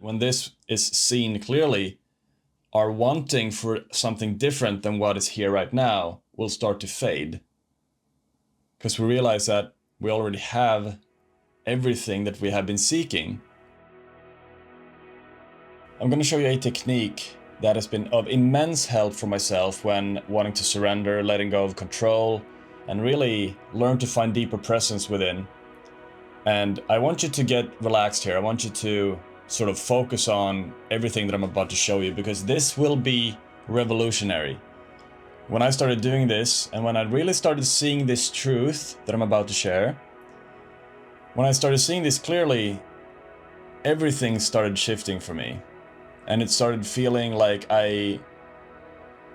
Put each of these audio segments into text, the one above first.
when this is seen clearly, our wanting for something different than what is here right now will start to fade. Because we realize that we already have everything that we have been seeking. I'm going to show you a technique that has been of immense help for myself when wanting to surrender, letting go of control, and really learn to find deeper presence within. And I want you to get relaxed here. I want you to sort of focus on everything that I'm about to show you, because this will be revolutionary. When I started doing this, and when I really started seeing this truth that I'm about to share, when I started seeing this clearly, everything started shifting for me. And it started feeling like I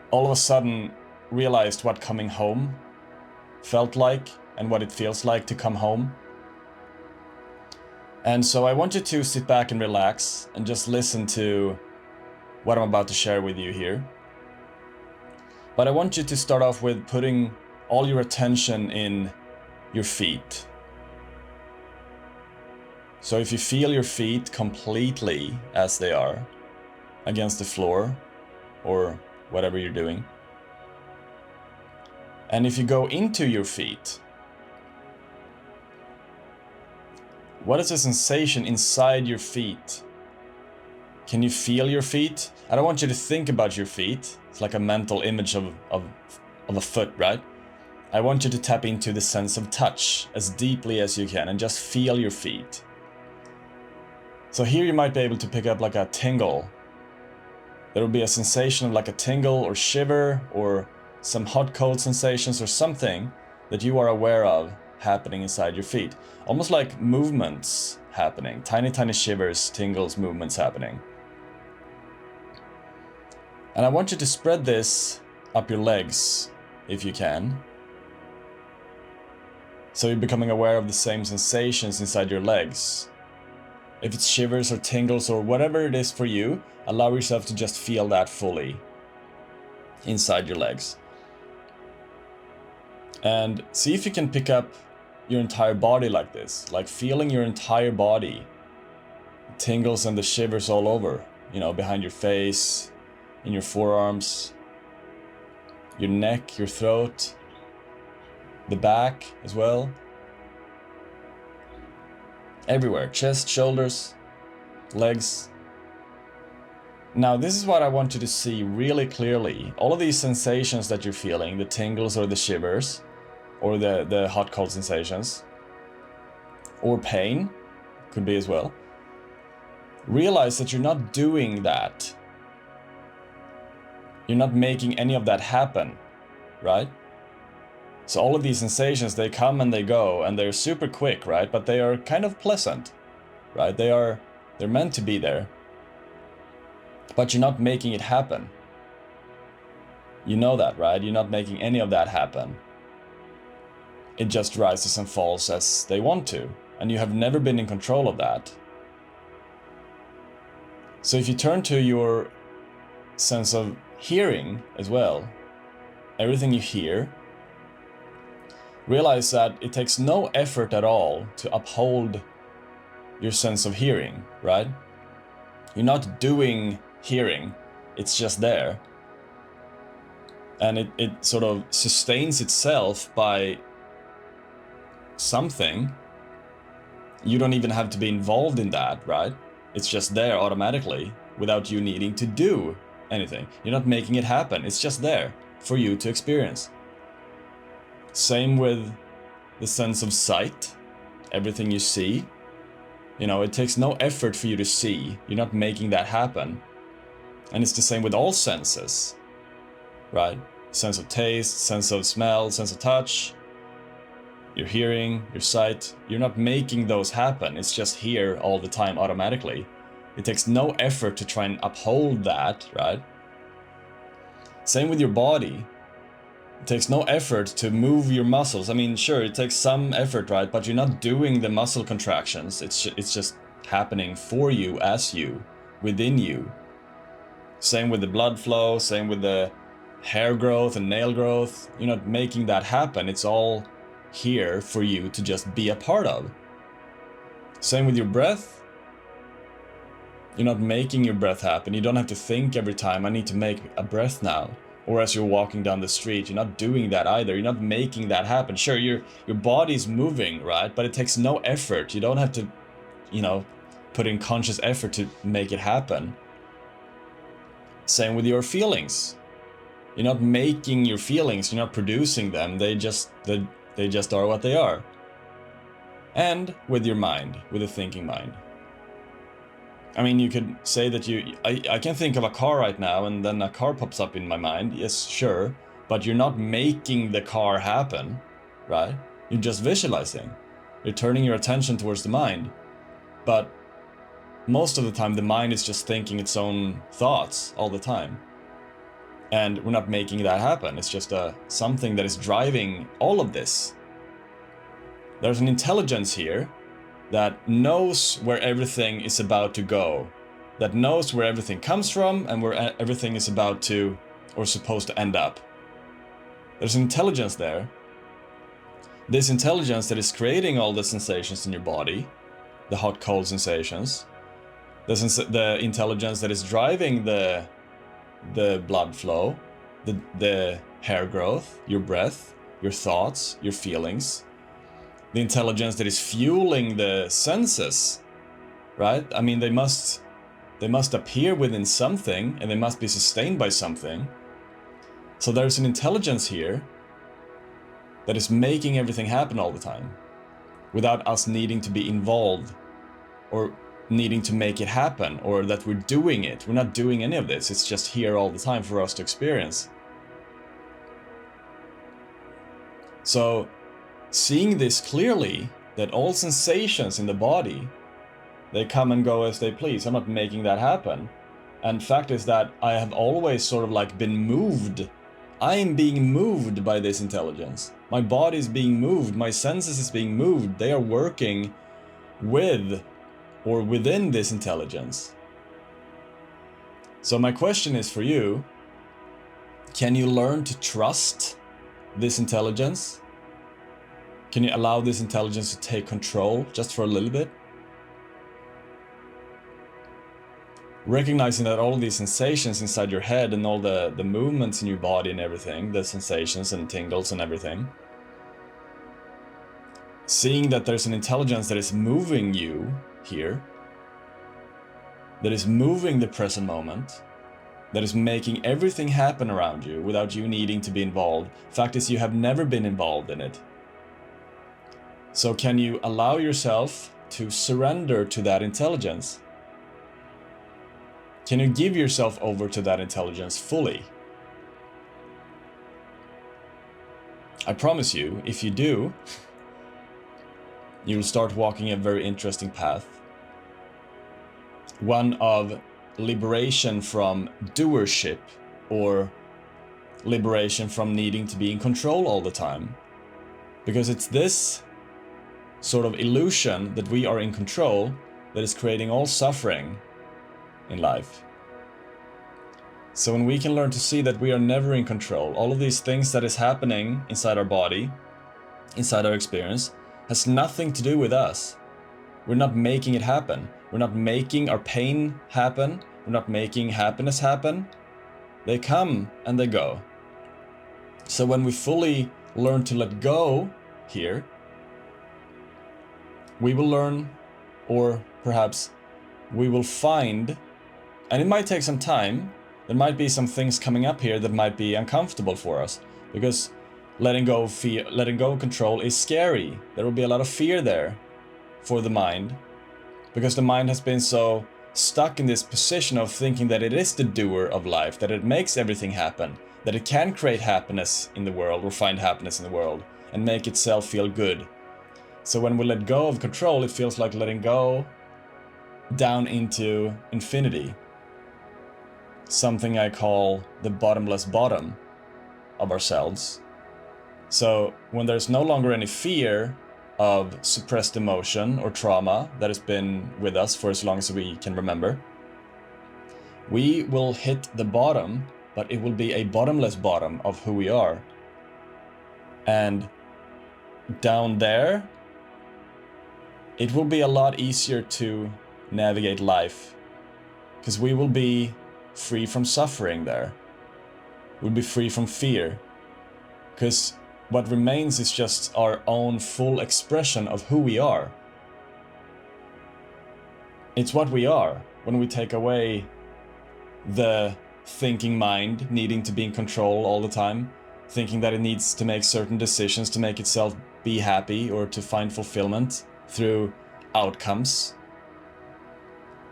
all of a sudden realized what coming home felt like and what it feels like to come home. And so I want you to sit back and relax and just listen to what I'm about to share with you here. But I want you to start off with putting all your attention in your feet. So if you feel your feet completely as they are against the floor or whatever you're doing, and if you go into your feet, what is the sensation inside your feet? Can you feel your feet? I don't want you to think about your feet. It's like a mental image of a foot, right? I want you to tap into the sense of touch as deeply as you can and just feel your feet. So here you might be able to pick up like a tingle. There will be a sensation of like a tingle or shiver or some hot cold sensations or something that you are aware of happening inside your feet. Almost like movements happening, tiny shivers, tingles, movements happening. And I want you to spread this up your legs if you can. So you're becoming aware of the same sensations inside your legs. If it's shivers or tingles or whatever it is for you, allow yourself to just feel that fully inside your legs. And see if you can pick up your entire body like this, like feeling your entire body. Tingles and the shivers all over, behind your face, in your forearms, your neck, your throat, the back as well. Everywhere, chest, shoulders, legs. Now this is what I want you to see really clearly. All of these sensations that you're feeling, the tingles or the shivers, or the hot cold sensations, or pain, could be as well. Realize that you're not doing that. You're not making any of that happen, right? So all of these sensations, they come and they go, and they're super quick, right? But they are kind of pleasant, right? They're meant to be there. But you're not making it happen. You know that, right? You're not making any of that happen. It just rises and falls as they want to, and you have never been in control of that. So if you turn to your sense of hearing as well, everything you hear, realize that it takes no effort at all to uphold your sense of hearing, right? You're not doing hearing, it's just there. And it sort of sustains itself by something. You don't even have to be involved in that, right? It's just there automatically without you needing to do anything. You're not making it happen, it's just there for you to experience. Same with the sense of sight, everything you see. It takes no effort for you to see. You're not making that happen. And it's the same with all senses, right? Sense of taste, sense of smell, sense of touch, your hearing, your sight. You're not making those happen. It's just here all the time automatically. It takes no effort to try and uphold that, right? Same with your body. It takes no effort to move your muscles. I mean, sure, it takes some effort, right? But you're not doing the muscle contractions. It's just happening for you, as you, within you. Same with the blood flow, same with the hair growth and nail growth. You're not making that happen. It's all here for you to just be a part of. Same with your breath. You're not making your breath happen. You don't have to think every time, I need to make a breath now. Or as you're walking down the street, you're not doing that either. You're not making that happen. Sure, your body's moving, right? But it takes no effort. You don't have to, put in conscious effort to make it happen. Same with your feelings. You're not making your feelings, you're not producing them. They just are what they are. And with your mind, with a thinking mind. I mean, you could say that I can think of a car right now and then a car pops up in my mind. Yes, sure. But you're not making the car happen, right? You're just visualizing. You're turning your attention towards the mind. But most of the time, the mind is just thinking its own thoughts all the time. And we're not making that happen. It's just something that is driving all of this. There's an intelligence here that knows where everything is about to go, that knows where everything comes from and where everything is about to or supposed to end up. There's an intelligence there. This intelligence that is creating all the sensations in your body, the hot-cold sensations, the intelligence that is driving the blood flow, the hair growth, your breath, your thoughts, your feelings, the intelligence that is fueling the senses, right? I mean, they must appear within something and they must be sustained by something. So there's an intelligence here that is making everything happen all the time without us needing to be involved or needing to make it happen or that we're doing it. We're not doing any of this. It's just here all the time for us to experience. So seeing this clearly, that all sensations in the body, they come and go as they please. I'm not making that happen. And fact is that I have always sort of like been moved. I am being moved by this intelligence. My body is being moved. My senses is being moved. They are working with or within this intelligence. So my question is for you, can you learn to trust this intelligence? Can you allow this intelligence to take control just for a little bit? Recognizing that all these sensations inside your head and all the movements in your body and everything, the sensations and tingles and everything. Seeing that there's an intelligence that is moving you here, that is moving the present moment, that is making everything happen around you without you needing to be involved. Fact is, you have never been involved in it. So can you allow yourself to surrender to that intelligence? Can you give yourself over to that intelligence fully? I promise you, if you do, you'll start walking a very interesting path. One of liberation from doership or liberation from needing to be in control all the time. Because it's this sort of illusion that we are in control that is creating all suffering in life. So when we can learn to see that we are never in control, all of these things that is happening inside our body, inside our experience, has nothing to do with us. We're not making it happen. We're not making our pain happen. We're not making happiness happen. They come and they go. So when we fully learn to let go here, we will learn, or perhaps we will find, and it might take some time, there might be some things coming up here that might be uncomfortable for us, because letting go of fear, letting go of control is scary. There will be a lot of fear there for the mind, because the mind has been so stuck in this position of thinking that it is the doer of life, that it makes everything happen, that it can create happiness in the world or find happiness in the world and make itself feel good. So when we let go of control, it feels like letting go down into infinity. Something I call the bottomless bottom of ourselves. So when there's no longer any fear of suppressed emotion or trauma that has been with us for as long as we can remember, we will hit the bottom, but it will be a bottomless bottom of who we are. And down there, it will be a lot easier to navigate life Because we will be free from suffering there. We'll be free from fear. Because what remains is just our own full expression of who we are. It's what we are when we take away the thinking mind needing to be in control all the time, thinking that it needs to make certain decisions to make itself be happy or to find fulfillment through outcomes.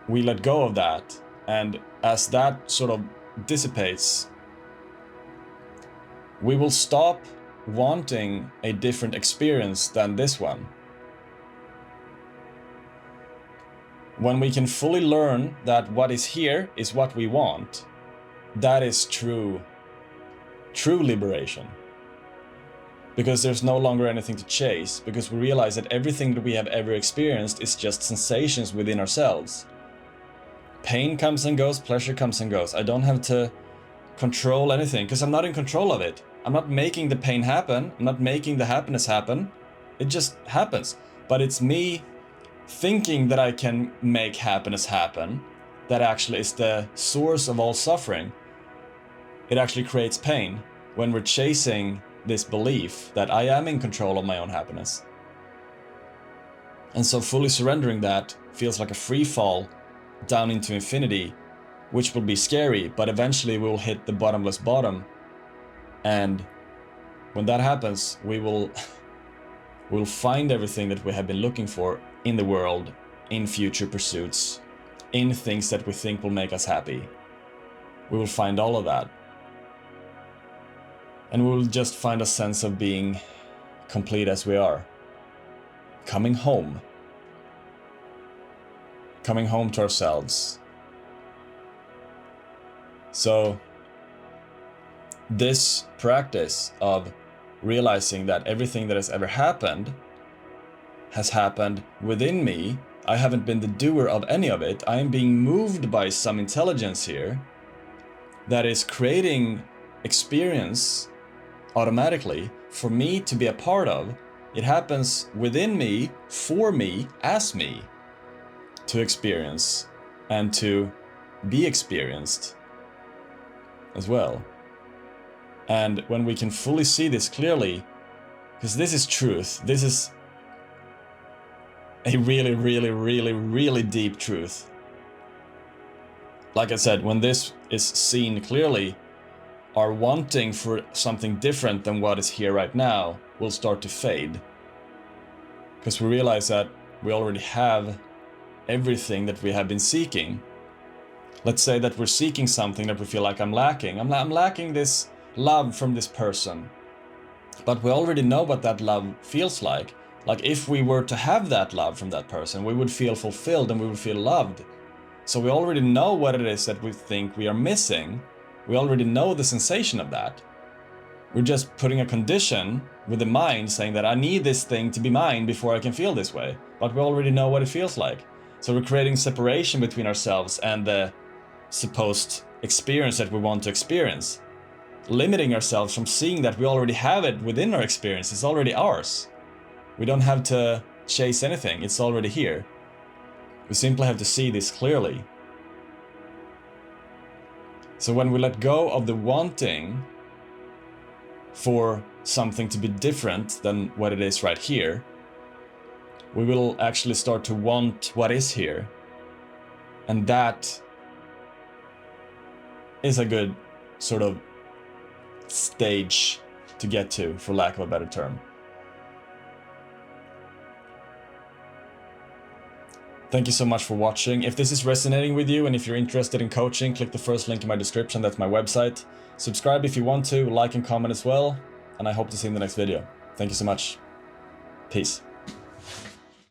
We let go of that, and as that sort of dissipates, we will stop wanting a different experience than this one. When we can fully learn that what is here is what we want, that is true liberation. Because there's no longer anything to chase, because we realize that everything that we have ever experienced is just sensations within ourselves. Pain comes and goes, pleasure comes and goes. I don't have to control anything, because I'm not in control of it. I'm not making the pain happen, I'm not making the happiness happen. It just happens. But it's me thinking that I can make happiness happen that actually is the source of all suffering. It actually creates pain when we're chasing this belief that I am in control of my own happiness. And so fully surrendering that feels like a free fall down into infinity, which will be scary, but eventually we will hit the bottomless bottom. And when that happens, we'll find everything that we have been looking for in the world, in future pursuits, in things that we think will make us happy. We will find all of that. And we will just find a sense of being complete as we are. Coming home. Coming home to ourselves. So, this practice of realizing that everything that has ever happened has happened within me. I haven't been the doer of any of it. I am being moved by some intelligence here that is creating experience automatically for me to be a part of. It happens within me, for me, as me, to experience and to be experienced as well. And when we can fully see this clearly, because this is truth, this is a really, really, really, really deep truth. Like I said, when this is seen clearly, our wanting for something different than what is here right now will start to fade. Because we realize that we already have everything that we have been seeking. Let's say that we're seeking something that we feel like I'm lacking. I'm lacking this love from this person. But we already know what that love feels like. Like if we were to have that love from that person, we would feel fulfilled and we would feel loved. So we already know what it is that we think we are missing. We already know the sensation of that. We're just putting a condition with the mind saying that I need this thing to be mine before I can feel this way. But we already know what it feels like. So we're creating separation between ourselves and the supposed experience that we want to experience. Limiting ourselves from seeing that we already have it within our experience. It's already ours. We don't have to chase anything. It's already here. We simply have to see this clearly. So when we let go of the wanting for something to be different than what it is right here, we will actually start to want what is here. And that is a good sort of stage to get to, for lack of a better term. Thank you so much for watching. If this is resonating with you and if you're interested in coaching, click the first link in my description. That's my website. Subscribe if you want to, like and comment as well. And I hope to see you in the next video. Thank you so much. Peace.